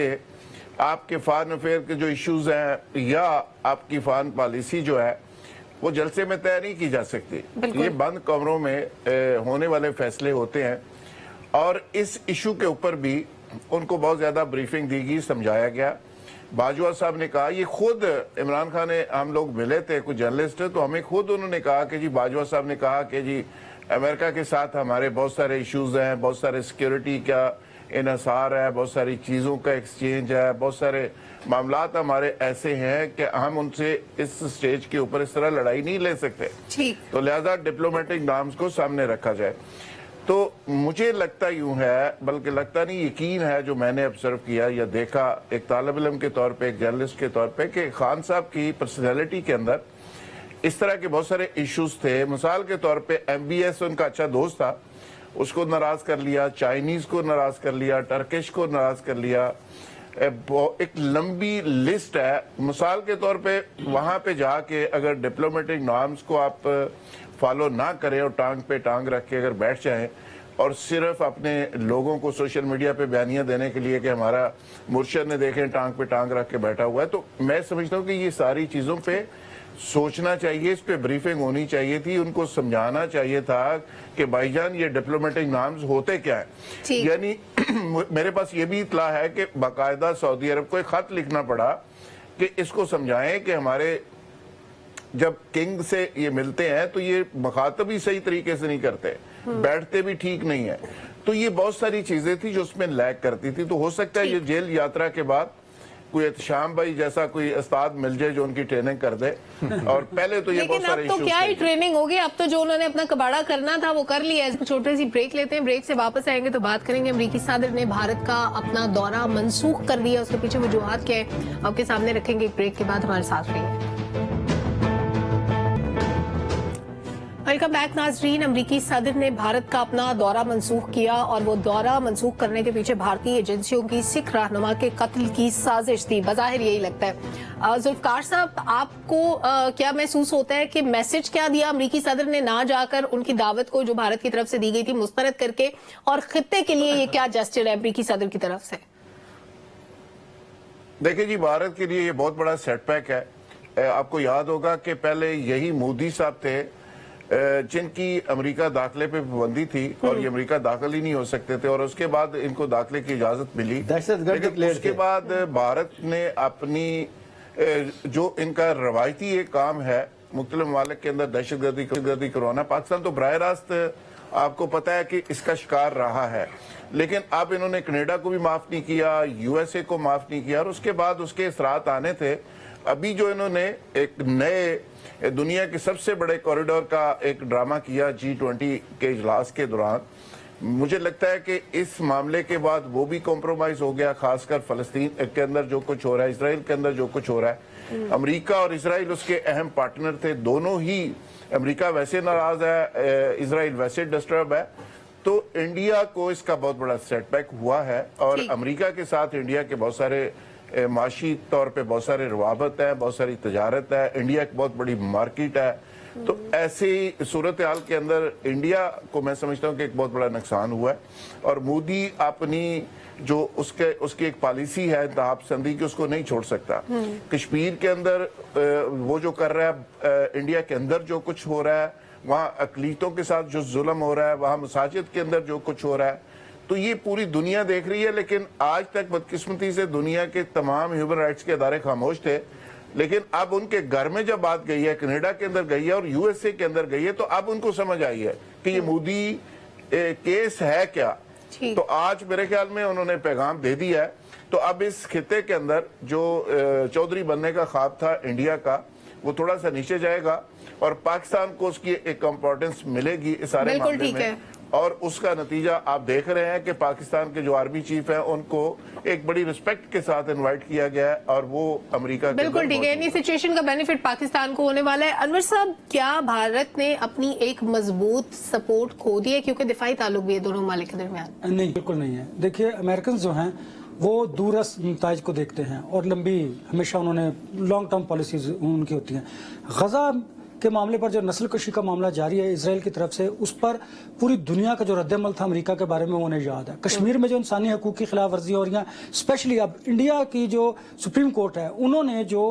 आपके फॉरेन अफेयर के जो इश्यूज हैं या आपकी फॉरेन पॉलिसी जो है वो जलसे में तय नहीं की जा सकती। ये बंद कमरों में होने वाले फैसले होते हैं, और इस इशू के ऊपर भी उनको बहुत ज्यादा ब्रीफिंग दी गई, समझाया गया। बाजवा साहब ने कहा, ये खुद इमरान खान ने, हम लोग मिले थे कुछ जर्नलिस्ट, तो हमें खुद उन्होंने कहा कि जी बाजवा साहब ने कहा कि जी अमेरिका के साथ हमारे बहुत सारे इश्यूज हैं, बहुत सारे सिक्योरिटी का इन्हसार है, बहुत सारी चीज़ों का एक्सचेंज है, बहुत सारे मामलात हमारे ऐसे हैं कि हम उनसे इस स्टेज के ऊपर इस तरह लड़ाई नहीं ले सकते, तो लिहाजा डिप्लोमेटिक नाम्स को सामने रखा जाए। तो मुझे लगता यूं है, बल्कि लगता नहीं, यकीन है, जो मैंने ऑब्जर्व किया या देखा एक तालिब इल्म के तौर पे, एक जर्नलिस्ट के तौर पे, कि खान साहब की पर्सनैलिटी के अंदर इस तरह के बहुत सारे इश्यूज थे। मिसाल के तौर पे MBS उनका अच्छा दोस्त था, उसको नाराज कर लिया, चाइनीज को नाराज कर लिया, टर्किश को नाराज कर लिया, एक लंबी लिस्ट है। मिसाल के तौर पे वहां पे जाके अगर डिप्लोमेटिक नॉर्म्स को आप फॉलो ना करें और टांग पे टांग रख के अगर बैठ जाएं, और सिर्फ अपने लोगों को सोशल मीडिया पे बयानियां देने के लिए कि हमारा मुर्शद ने देखें टांग पे टांग रख के बैठा हुआ है। तो मैं समझता हूँ कि ये सारी चीज़ों पे सोचना चाहिए, इस पे ब्रीफिंग होनी चाहिए थी, उनको समझाना चाहिए था कि भाईजान ये डिप्लोमेटिक नार्म्स होते क्या है। यानी मेरे पास ये भी इतला है कि बाकायदा सऊदी अरब को एक खत लिखना पड़ा कि इसको समझाएं कि हमारे जब किंग से ये मिलते हैं तो ये मुखातब ही सही तरीके से नहीं करते, बैठते भी ठीक नहीं है। तो ये बहुत सारी चीजें थी जो उसमें लैग करती थी। तो हो सकता है ये जेल यात्रा के बाद कोई एहतशाम भाई जैसा कोई उस्ताद मिल जाए जो उनकी ट्रेनिंग कर दे। और पहले तो ये बहुत लेकिन सारे अब तो issues क्या ही थे। ट्रेनिंग होगी, अब तो जो उन्होंने अपना कबाड़ा करना था वो कर लिया है। छोटे सी ब्रेक लेते हैं, ब्रेक से वापस आएंगे तो बात करेंगे अमरीकी सदर ने भारत का अपना दौरा मंसूख कर दिया, उसके पीछे वजूहात क्या है आपके सामने रखेंगे। ब्रेक के बाद हमारे साथ रहिए। वेलकम बैक नाजरीन। अमरीकी सदर ने भारत का अपना दौरा मंसूख किया और वो दौरा मंसूख करने के पीछे भारतीय एजेंसियों की सिख रहनुमा के कत्ल की साजिश थी, बज़ाहिर यही लगता है। जुल्फकार साहब, आपको क्या महसूस होता है कि मैसेज क्या दिया अमरीकी सदर ने ना जाकर उनकी दावत को जो भारत की तरफ से दी गई थी मुस्तरद करके, और खित्ते के लिए ये क्या जेस्चर है अमरीकी सदर की तरफ से? देखिए जी, भारत के लिए ये बहुत बड़ा सेटबैक है। आपको याद होगा कि पहले यही मोदी साहब थे जिनकी अमेरिका दाखिले पे पाबंदी थी और ये अमेरिका दाखिल ही नहीं हो सकते थे, और उसके बाद इनको दाखिले की इजाजत मिली। दहशतगर्द लेकिन डिक्लेयर उसके थे। बाद भारत ने अपनी जो इनका रवायती एक काम है मुख्तलिफ ममालिक के अंदर दहशतगर्दी करवाना, पाकिस्तान तो बराह रास्त आपको पता है कि इसका शिकार रहा है। लेकिन अब इन्होंने कनाडा को भी माफ नहीं किया, यूएसए को माफ नहीं किया, और उसके बाद उसके असरात आने थे। अभी जो इन्होंने एक नए दुनिया के सबसे बड़े कॉरिडोर का एक ड्रामा किया G20 के इजलास के दौरान, मुझे लगता है कि इस मामले के बाद वो भी कॉम्प्रोमाइज हो गया, खासकर फलस्तीन के अंदर जो कुछ हो रहा है, इसराइल के अंदर जो कुछ हो रहा है। अमेरिका और इसराइल उसके अहम पार्टनर थे, दोनों ही। अमेरिका वैसे नाराज है, इसराइल वैसे डिस्टर्ब है। तो इंडिया को इसका बहुत बड़ा सेटबैक हुआ है, और अमेरिका के साथ इंडिया के बहुत सारे माशी तौर पे बहुत सारे रवाबत है, बहुत सारी तजारत है, इंडिया की बहुत बड़ी मार्केट है। तो ऐसी सूरत हाल के अंदर इंडिया को मैं समझता हूँ कि एक बहुत बड़ा नुकसान हुआ है। और मोदी अपनी जो उसकी एक पॉलिसी है इंतहाब पसंदी की, उसको नहीं छोड़ सकता। कश्मीर के अंदर वो जो कर रहा है, इंडिया के अंदर जो कुछ हो रहा है, वहाँ अकलीतों के साथ जो जुल्म हो रहा है, वहाँ मसाजिद के अंदर जो कुछ हो रहा है, तो ये पूरी दुनिया देख रही है। लेकिन आज तक बदकिस्मती से दुनिया के तमाम ह्यूमन राइट्स के अदारे खामोश थे। लेकिन अब उनके घर में जब बात गई है, कनाडा के अंदर गई है और यूएसए के अंदर गई है, तो अब उनको समझ आई है कि ये मोदी केस है क्या। तो आज मेरे ख्याल में उन्होंने पैगाम दे दिया है। तो अब इस खिते के अंदर जो चौधरी बनने का ख्वाब था इंडिया का, वो थोड़ा सा नीचे जाएगा और पाकिस्तान को उसकी एक इम्पोर्टेंस मिलेगी इस सारे मामले में। और उसका नतीजा आप देख रहे हैं कि पाकिस्तान के जो आर्मी चीफ हैं उनको एक बड़ी रिस्पेक्ट के साथ इनवाइट किया गया है, और वो अमेरिका के बिल्कुल ठीक है। इस सिचुएशन का बेनिफिट पाकिस्तान को होने वाला है। अनवर साहब, क्या भारत ने अपनी एक मजबूत सपोर्ट खो दी है, क्योंकि दिफाई ताल्लुक भी है दोनों ममालिक के दरमियान? नहीं, बिल्कुल नहीं है। देखिए, अमेरिकन जो हैं वो दूरस्थ नताइज को देखते हैं और लंबी, हमेशा उन्होंने लॉन्ग टर्म पॉलिसीज उनकी होती हैं। गजा के मामले पर जो नस्ल कशी का मामला जारी है इसराइल की तरफ से, उस पर पूरी दुनिया का जो रद्दमल था अमेरिका के बारे में उन्हें याद है। कश्मीर में जो इंसानी हकूक़ की खिलाफ वर्जी हो रही है, स्पेशली अब इंडिया की जो सुप्रीम कोर्ट है, उन्होंने जो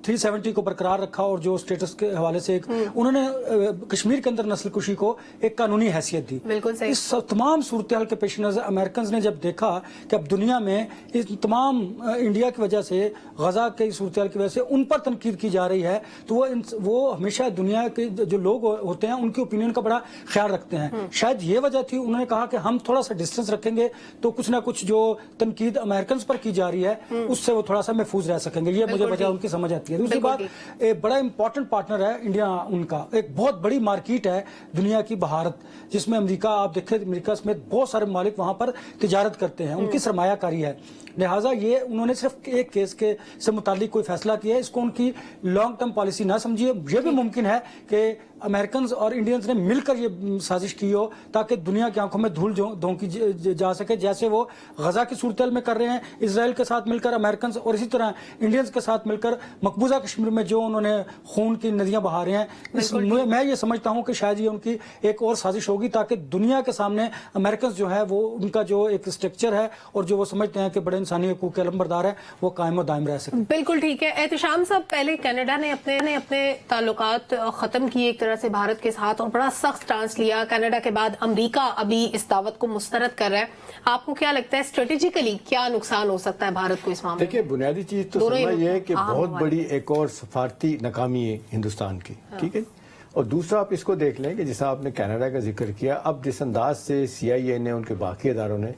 370 को बरकरार रखा और जो स्टेटस के हवाले से एक उन्होंने कश्मीर के अंदर नस्ल कुशी को एक कानूनी हैसियत दी। बिल्कुल सही। इस तमाम सूरत हाल के पेश नज़र अमेरिकन ने जब देखा कि अब दुनिया में इस तमाम इंडिया की वजह से, गजा के सूरत हाल की वजह से उन पर तनकीद की जा रही है, तो वो हमेशा दुनिया के जो लोग होते हैं उनके ओपिनियन का बड़ा ख्याल रखते हैं। शायद ये वजह थी, उन्होंने कहा कि हम थोड़ा सा डिस्टेंस रखेंगे तो कुछ ना कुछ जो तनकीद अमेरिकन पर की जा रही है उससे वो थोड़ा सा महफूज रह सकेंगे। ये मुझे वजह उनकी समझ आती है। दूसरी बात, एक बड़ा इंपॉर्टेंट पार्टनर है इंडिया, उनका एक बहुत बड़ी मार्केट है दुनिया की भारत, जिसमें अमेरिका, आप देखें अमेरिका समेत बहुत सारे मालिक वहां पर तिजारत करते हैं, उनकी सरमायाकारी है। लिहाजा ये उन्होंने सिर्फ एक केस के से मुतालिक कोई फैसला किया है, इसको उनकी लॉन्ग टर्म पॉलिसी ना समझिए। यह भी मुमकिन है कि अमेरिकन और इंडियंस ने मिलकर ये साजिश की हो ताकि दुनिया की आंखों में धूल झोंकी जा सके, जैसे वो गजा की सूरत में कर रहे हैं इसराइल के साथ मिलकर अमेरिकन, और इसी तरह इंडियंस के साथ मिलकर मकबूजा कश्मीर में जो उन्होंने खून की नदियां बहा रहे हैं। मैं ये समझता हूं कि शायद ये उनकी एक और साजिश होगी ताकि दुनिया के सामने अमेरिकन जो है वो उनका जो एक स्ट्रक्चर है और जो वो समझते हैं कि बड़े इंसानी हकूक के अलंबरदार है वो कायम और दायम रह सके। बिल्कुल ठीक है। एहतशाम साहब, पहले कनाडा ने अपने ताल्लुकात खत्म किए एक तरह से भारत के साथ और बड़ा सख्त स्टांस लिया। कनाडा के बाद अमेरिका अभी इस दावत को मुस्तरद कर रहा है। आपको क्या लगता है स्ट्रेटेजिकली क्या नुकसान हो सकता है भारत को इस मामले में? देखिए, बुनियादी चीज तो सलमा ये है कि बहुत बड़ी एक और सफारती नाकामी है हिंदुस्तान की, ठीक है। और दूसरा आप इसको देख लें कि जैसा आपने कनाडा का जिक्र किया, अब जिस अंदाज से CIA ने, उनके बाकी इदारों ने,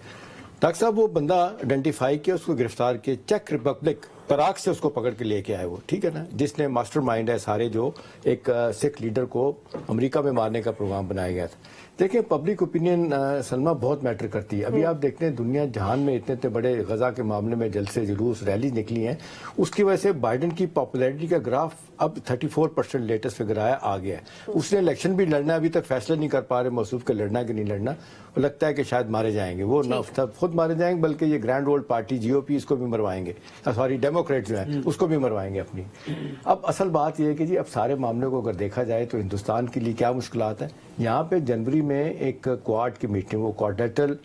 डॉक्टर साहब वो बंदा आइडेंटिफाई किया, उसको गिरफ्तार किया, चेक रिपब्लिक पराग से उसको पकड़ के लेके आए वो, ठीक है ना, जिसने मास्टरमाइंड है सारे जो एक सिख लीडर को अमेरिका में मारने का प्रोग्राम बनाया गया था। देखिए, पब्लिक ओपिनियन सलमा बहुत मैटर करती है। अभी आप देखते हैं दुनिया जहान में इतने बड़े गजा के मामले में जलसे जुलूस रैली निकली हैं, उसकी वजह से बाइडन की पॉपुलैरिटी का ग्राफ अब 34% लेटेस्ट फिगर आ गया है। उसने इलेक्शन भी लड़ना है, अभी तक फैसला नहीं कर पा रहे मौसूफ के लड़ना कि नहीं लड़ना। लगता है कि शायद मारे जाएंगे वो, ना खुद मारे जाएंगे बल्कि ये ग्रैंड ओल्ड पार्टी GOP इसको भी मरवाएंगे, सॉरी डेमोक्रेट जो है उसको भी मरवाएंगे अपनी। अब असल बात यह है कि जी अब सारे मामले को अगर देखा जाए तो हिंदुस्तान के लिए क्या मुश्किलात है। यहाँ पे जनवरी में एक क्वाड की मीटिंग, वो क्वाड्रेटल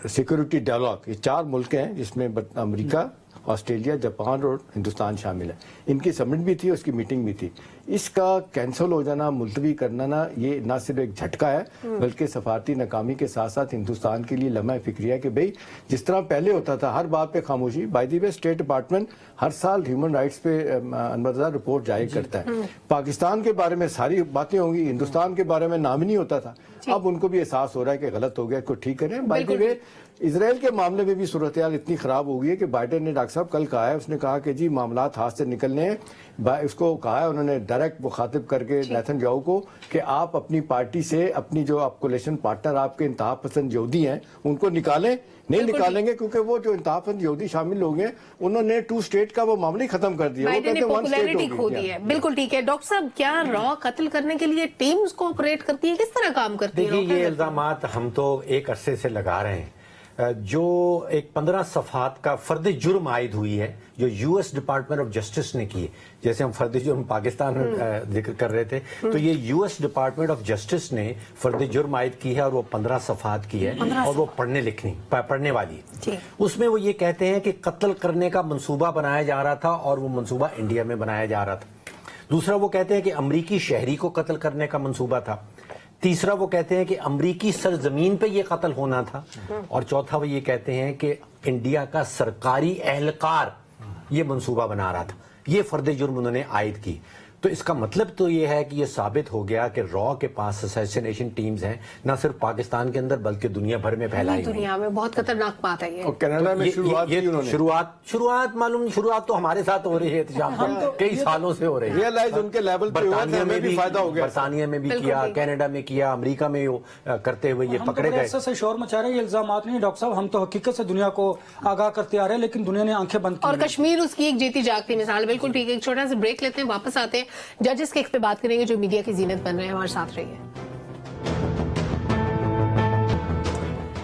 सिक्योरिटी डायलॉग, ये 4 मुल्क हैं जिसमें अमेरिका, ऑस्ट्रेलिया, जापान और हिंदुस्तान शामिल है। इनकी समिट भी थी, उसकी मीटिंग भी थी। इसका कैंसिल हो जाना, मुलतवी करना ना, ये ना सिर्फ एक झटका है बल्कि सफारती नाकामी के साथ साथ हिंदुस्तान के लिए लम्हा फिक्रिया कि भाई जिस तरह पहले होता था हर बात पे खामोशी। By the way, State Department हर साल ह्यूमन राइट्स पे अनवरदा रिपोर्ट जारी करता है। पाकिस्तान के बारे में सारी बातें होंगी, हिंदुस्तान के बारे में नाम ही नहीं होता था। अब उनको भी एहसास हो रहा है कि गलत हो गया, इसको ठीक करें। बाय द वे, इसराइल के मामले में भी सूरत हाल इतनी खराब हो गई है कि बाइडेन ने डॉक्टर साहब कल कहा है, उसने कहा कि जी मामलात हाथ से निकलने हैं। उसको कहा है उन्होंने डायरेक्ट मुखातिब करके नेतन्याहू को कि आप अपनी पार्टी से अपनी जो आप कोलिशन पार्टनर आपके इंतहा पसंद यहूदी हैं उनको निकालें। नहीं निकालेंगे क्योंकि वो जो इंतहा पसंद यहूदी शामिल लोग हैं उन्होंने 2 स्टेट का वो मामला ही खत्म कर दिया। बाइडेन ने पॉपुलैरिटी खो दी है। बिल्कुल ठीक है। डॉक्टर साहब, क्या रॉ कत्ल करने के लिए टीम्स को ऑपरेट करती है, किस तरह काम करती है? देखिए, ये इल्जामात हम तो एक अरसे से लगा रहे हैं। जो एक 15 सफहात का फर्द जुर्म आयद हुई है जो US डिपार्टमेंट ऑफ जस्टिस ने की है। जैसे हम फर्द जुर्म पाकिस्तान में जिक्र कर रहे थे, तो ये US डिपार्टमेंट ऑफ जस्टिस ने फर्द जुर्म आयद की है और वो 15 सफहात की है और वो पढ़ने वाली है। उसमें वो ये कहते हैं कि कत्ल करने का मंसूबा बनाया जा रहा था और वो मंसूबा इंडिया में बनाया जा रहा था। दूसरा, वो कहते हैं कि अमरीकी शहरी को कत्ल करने का मंसूबा था। तीसरा, वो कहते हैं कि अमरीकी सरजमीन पे ये कत्ल होना था। और चौथा, वो ये कहते हैं कि इंडिया का सरकारी एहलकार ये मंसूबा बना रहा था। ये फर्द जुर्म उन्होंने आयद की। तो इसका मतलब तो ये है कि ये साबित हो गया कि रॉ के पास असैसिनेशन टीम्स हैं, ना सिर्फ पाकिस्तान के अंदर बल्कि दुनिया भर में फैलाई हुई। दुनिया में बहुत खतरनाक बात है ये। और कनाडा में शुरुआत तो हमारे साथ हो रही है, कई सालों से हो रही है। रियलाइज उनके लेवल पे बरतानिया में भी फायदा हो गया, बरतानिया में भी किया, कनाडा में किया, अमेरिका में करते हुए ये पकड़े गए। ऐसा शोर मचा रहे हैं, ये इल्जामात नहीं डॉक्टर साहब, हम तो हकीकत से दुनिया को आगाह करते आ रहे हैं लेकिन दुनिया ने आंखें बंद की। और कश्मीर उसकी एक जीती जागती मिसाल। बिल्कुल ठीक है। एक छोटा सा ब्रेक लेते हैं, वापस आते हैं, जजेस के पे बात करेंगे जो मीडिया की जीनत बन रहे हैं। हमारे साथ रहिए।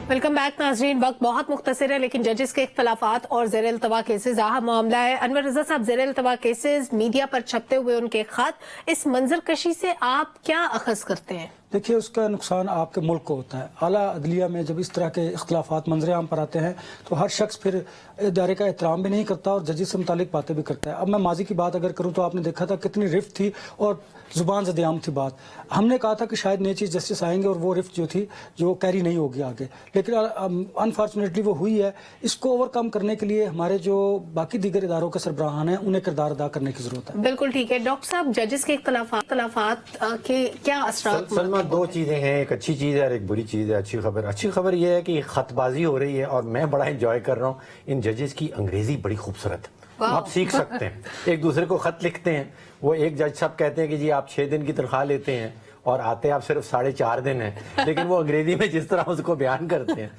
वेलकम बैक नाजरीन। वक्त बहुत मुख्तसर है लेकिन जजेस के इख्तलाफात और ज़ेर इल्तवा केसेस अहम मामला है। अनवर रजा साहब, ज़ेर इल्तवा केसेस, मीडिया पर छपते हुए उनके खत, इस मंजर कशी से आप क्या अखज़ करते हैं? देखिए, उसका नुकसान आपके मुल्क को होता है। आला अदलिया में जब इस तरह के इख्तलाफात मंजर आम पर आते हैं तो हर शख्स फिर इदारे का एहतराम भी नहीं करता और जजेस से मुतालिक बातें भी करता है। अब मैं माजी की बात अगर करूँ तो आपने देखा था कितनी रिफ्ट थी और जुबान ज़द-ए-आम थी बात। हमने कहा था कि शायद नए चीफ जस्टिस आएंगे और वो रिफ्ट जो थी जो कैरी नहीं होगी आगे, लेकिन अनफॉर्चुनेटली वो हुई है। इसको ओवरकम करने के लिए हमारे जो बाकी दीगर इदारों के सरबराहान हैं उन्हें किरदार अदा करने की जरूरत है। बिल्कुल ठीक है। डॉक्टर साहब, जजेस के इख्तलाफात के क्या असरात? सलमा, 2 चीजें हैं, एक अच्छी चीज है और एक बुरी चीज है। अच्छी खबर यह है कि खतबाजी हो रही है और मैं बड़ा एंजॉय कर रहा हूँ। इन जजेस की अंग्रेजी बड़ी खूबसूरत है, आप सीख सकते हैं। एक दूसरे को खत लिखते हैं, वो एक जज साहब कहते हैं कि जी आप 6 दिन की तनख्वाह लेते हैं और आते आप सिर्फ 4.5 दिन हैं, लेकिन वो अंग्रेजी में जिस तरह उसको बयान करते हैं।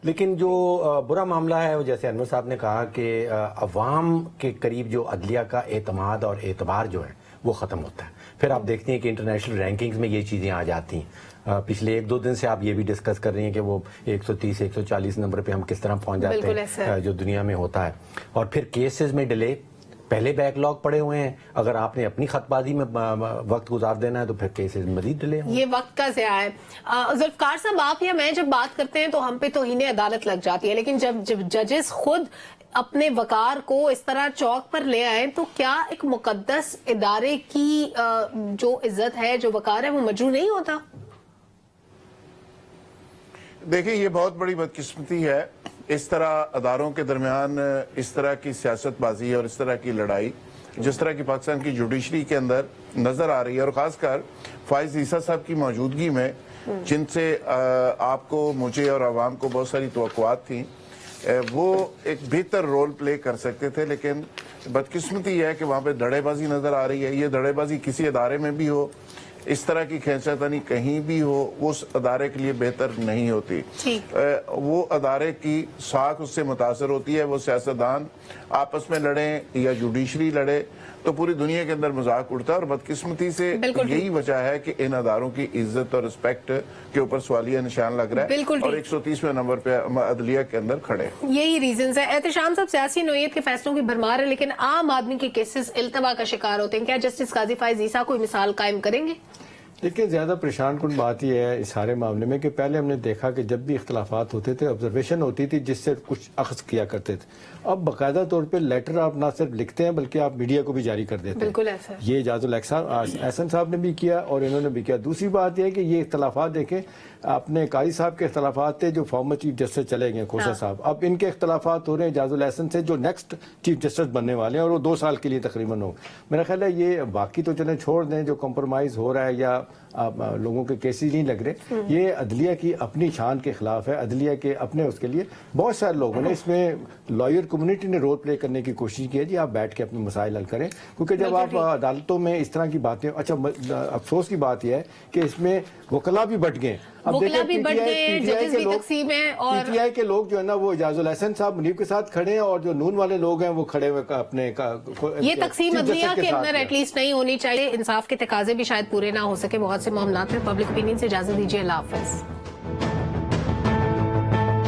लेकिन जो बुरा मामला है वो जैसे अनवर साहब ने कहा कि अवाम के करीब जो अदलिया का एतमाद और एतबार जो है वो ख़त्म होता है। پھر آپ دیکھتے ہیں کہ انٹرنیشنل رینکنگز میں یہ چیزیں آ جاتی ہیں. پچھلے 1-2 دن سے آپ یہ بھی ڈسکس کر رہی ہیں کہ وہ 130-140 نمبر پہ ہم کس طرح پہنچ جاتے ہیں جو دنیا میں ہوتا ہے. اور پھر کیسز میں ڈیلے، پہلے بیک لاگ پڑے ہوئے ہیں، اگر آپ نے اپنی خط بازی میں وقت گزار دینا ہے تو پھر کیسز مزید ڈیلے ہوں. یہ وقت کا ضیاع ہے. ذوالفقار صاحب، آپ یا میں جب بات کرتے ہیں تو ہم پہ توہین عدالت لگ جاتی ہے، لیکن جب ججز خود اپنے وقار کو اس طرح چوک پر لے آئے تو کیا ایک مقدس ادارے کی جو عزت ہے، جو وقار ہے، وہ مجروح نہیں ہوتا؟ دیکھیں، یہ بہت بڑی بدقسمتی ہے اس طرح اداروں کے درمیان اس طرح کی سیاست بازی اور اس طرح کی لڑائی جس طرح کی پاکستان کی جوڈیشری کے اندر نظر آ رہی ہے، اور خاص کر فائز عیسیٰ صاحب کی موجودگی میں، جن سے آپ کو، مجھے اور عوام کو بہت ساری توقعات تھیں. وہ ایک بہتر رول پلے کر سکتے تھے، لیکن بدقسمتی یہ ہے کہ وہاں پہ دھڑے بازی نظر آ رہی ہے. یہ دھڑے بازی کسی ادارے میں بھی ہو، اس طرح کی کھینچا تانی کہیں بھی ہو، وہ اس ادارے کے لیے بہتر نہیں ہوتی. وہ ادارے کی ساکھ اس سے متاثر ہوتی ہے. وہ سیاستدان آپس میں لڑیں یا جوڈیشری لڑے تو پوری دنیا کے اندر مذاق اڑتا ہے، اور بدقسمتی سے یہی وجہ ہے کہ ان اداروں کی عزت اور رسپیکٹ کے اوپر سوالیہ نشان لگ رہا ہے اور 130ویں نمبر پہ عدلیہ کے اندر کھڑے. یہی ریزنز ہے. احتشام صاحب، سیاسی نوعیت کے فیصلوں کی بھرمار ہے، لیکن عام آدمی کے کیسز التوا کا شکار ہوتے ہیں. کیا جسٹس قاضی فائز عیسیٰ کوئی مثال قائم کریں گے؟ دیکھیں، زیادہ پریشان کن بات یہ ہے اس سارے معاملے میں کہ پہلے ہم نے دیکھا کہ جب بھی اختلافات ہوتے تھے آبزرویشن ہوتی تھی جس سے کچھ اخذ کیا کرتے تھے. اب باقاعدہ طور پہ لیٹر آپ نہ صرف لکھتے ہیں بلکہ آپ میڈیا کو بھی جاری کر دیتے ہیں. بالکل ایسا یہ اعجاز احسن صاحب نے بھی کیا اور انہوں نے بھی کیا. دوسری بات یہ ہے کہ یہ اختلافات دیکھیں، اپنے قاضی صاحب کے اختلافات تھے جو فارمر چیف جسٹس چلے گئے کھوسا صاحب، اب ان کے اختلافات ہو رہے ہیں اعجاز الاحسن سے جو نیکسٹ چیف جسٹس بننے والے ہیں، اور وہ 2 سال کے لیے تقریباً ہو. میرا خیال ہے یہ باقی تو چلیں چھوڑ دیں، جو کمپرومائز ہو رہا ہے یا لوگوں کے کیسز نہیں لگ رہے، یہ عدلیہ کی اپنی شان کے خلاف ہے. عدلیہ کے اپنے اس کے لیے بہت سارے لوگوں نے اس میں لائر کمیونٹی نے رول پلے کرنے کی کوشش کی ہے. جی آپ بیٹھ کے اپنے مسائل حل کریں، کیونکہ جب آپ عدالتوں میں اس طرح کی باتیں، اچھا افسوس کی بات یہ ہے کہ اس میں وکلا بھی بٹ گئے. اب دیکھیں پی ٹی آئی کے لوگ جو ہے نا وہ اعجاز الاحسن صاحب منیب کے ساتھ کھڑے ہیں، اور جو نون والے لوگ ہیں وہ کھڑے ہوئے اپنے. یہ تقسیم عدلیہ کے اندر ایٹ لیسٹ نہیں ہونی چاہیے. انصاف کے تقاضے بھی شاید پورے نہ ہو سکے. بہت سے معاملات ہیں. پبلک اوپینین سے اجازت دیجیے. اللہ حافظ.